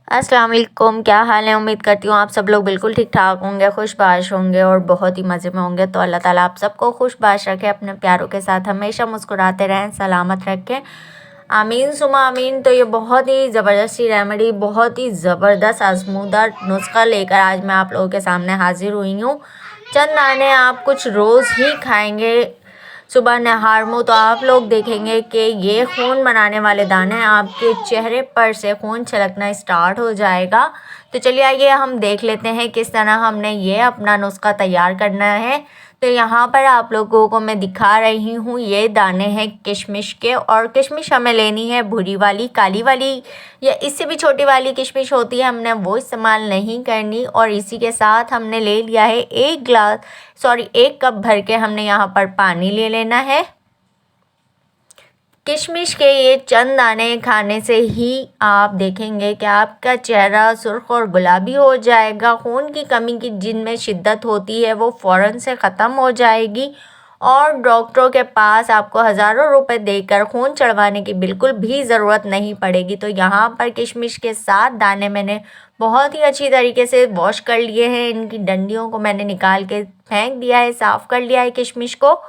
अस्सलाम वालेकुम, क्या हाल है। उम्मीद करती हूँ आप सब लोग बिल्कुल ठीक ठाक होंगे, खुशबाश होंगे और बहुत ही मज़े में होंगे। तो अल्लाह ताला आप सबको खुशबाश रखे, अपने प्यारों के साथ हमेशा मुस्कुराते रहें, सलामत रखें, आमीन सुमा आमीन। तो ये बहुत ही ज़बरदस्ती रेमेडी, बहुत ही ज़बरदस्त आजमूदा नुस्खा लेकर आज मैं आप लोगों के सामने हाजिर हुई हूँ। चंद दाने आप कुछ रोज़ ही खाएंगे सुबह नहार मुँह, तो आप लोग देखेंगे कि ये खून बनाने वाले दाने आपके चेहरे पर से खून छलकना स्टार्ट हो जाएगा। तो चलिए आइए हम देख लेते हैं किस तरह हमने ये अपना नुस्खा तैयार करना है। तो यहाँ पर आप लोगों को मैं दिखा रही हूँ, ये दाने हैं किशमिश के, और किशमिश हमें लेनी है भूरी वाली, काली वाली या इससे भी छोटी वाली किशमिश होती है, हमने वो इस्तेमाल नहीं करनी। और इसी के साथ हमने ले लिया है एक कप भर के हमने यहाँ पर पानी ले लेना है। किशमिश के ये चंद दाने खाने से ही आप देखेंगे कि आपका चेहरा सुर्ख और गुलाबी हो जाएगा। खून की कमी की जिनमें शिद्दत होती है वो फ़ौरन से ख़त्म हो जाएगी और डॉक्टरों के पास आपको हज़ारों रुपए देकर खून चढ़वाने की बिल्कुल भी ज़रूरत नहीं पड़ेगी। तो यहाँ पर किशमिश के 7 दाने मैंने बहुत ही अच्छी तरीके से वॉश कर लिए हैं। इनकी डंडियों को मैंने निकाल के फेंक दिया है, साफ़ कर लिया है किशमिश को।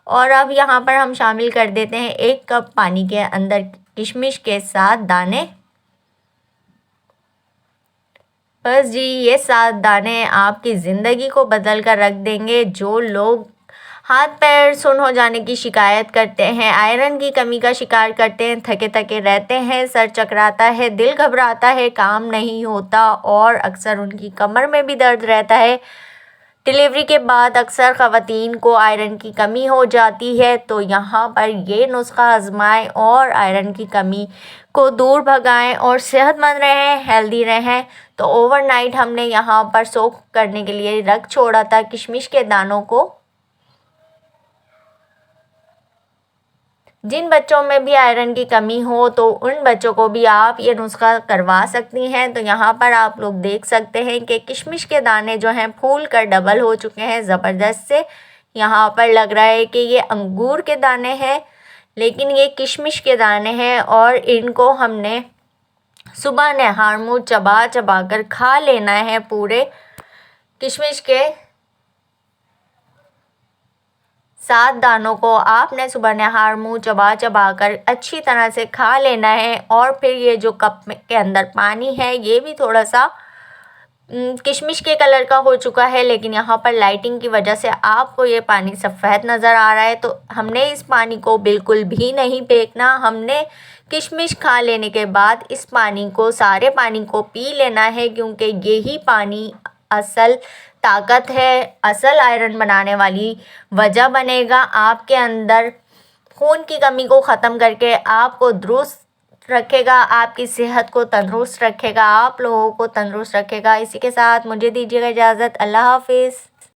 और अब यहाँ पर हम शामिल कर देते हैं 1 कप पानी के अंदर किशमिश के 7 दाने। बस जी, ये 7 दाने आपकी ज़िंदगी को बदल कर रख देंगे। जो लोग हाथ पैर सुन्न हो जाने की शिकायत करते हैं, आयरन की कमी का शिकार करते हैं, थके थके रहते हैं, सर चकराता है, दिल घबराता है, काम नहीं होता और अक्सर उनकी कमर में भी दर्द रहता है, डिलीवरी के बाद अक्सर ख़वातीन को आयरन की कमी हो जाती है, तो यहाँ पर ये नुस्खा आजमाएं और आयरन की कमी को दूर भगाएं और सेहतमंद रहें, हेल्दी रहें। तो ओवरनाइट हमने यहाँ पर सोक करने के लिए रख छोड़ा था किशमिश के दानों को। जिन बच्चों में भी आयरन की कमी हो तो उन बच्चों को भी आप ये नुस्खा करवा सकती हैं। तो यहाँ पर आप लोग देख सकते हैं कि किशमिश के दाने जो हैं फूल कर डबल हो चुके हैं ज़बरदस्त से। यहाँ पर लग रहा है कि ये अंगूर के दाने हैं, लेकिन ये किशमिश के दाने हैं और इनको हमने सुबह नहार मुँह चबा चबा कर खा लेना है। पूरे किशमिश के 7 दानों को आपने सुबह नहार मुँह चबा चबा कर अच्छी तरह से खा लेना है। और फिर ये जो कप के अंदर पानी है ये भी थोड़ा सा किशमिश के कलर का हो चुका है, लेकिन यहाँ पर लाइटिंग की वजह से आपको ये पानी सफ़ेद नज़र आ रहा है। तो हमने इस पानी को बिल्कुल भी नहीं फेंकना, हमने किशमिश खा लेने के बाद इस पानी को, सारे पानी को पी लेना है, क्योंकि यही पानी असल ताकत है, असल आयरन बनाने वाली वजह बनेगा। आपके अंदर खून की कमी को ख़त्म करके आपको दुरुस्त रखेगा, आपकी सेहत को तंदुरुस्त रखेगा, आप लोगों को तंदुरुस्त रखेगा। इसी के साथ मुझे दीजिएगा इजाज़त। अल्लाह हाफिज़।